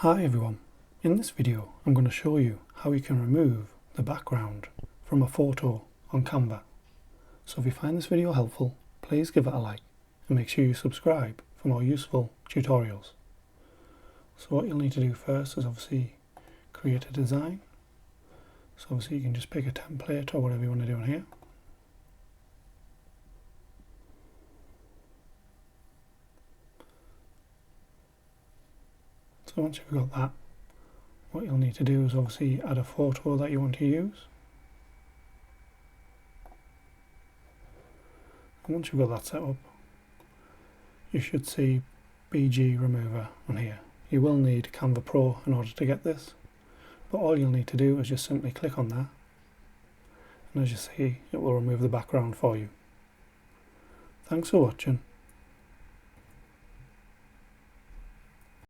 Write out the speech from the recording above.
Hi everyone, in this video I'm going to show you how you can remove the background from a photo on Canva. So if you find this video helpful, please give it a like and make sure you subscribe for more useful tutorials. So what you'll need to do first is obviously create a design. So obviously you can just pick a template or whatever you want to do in here. So once you've got that, what you'll need to do is obviously add a photo that you want to use. And once you've got that set up, you should see BG Remover on here. You will need Canva Pro in order to get this, but all you'll need to do is just simply click on that, and as you see, it will remove the background for you. Thanks for watching.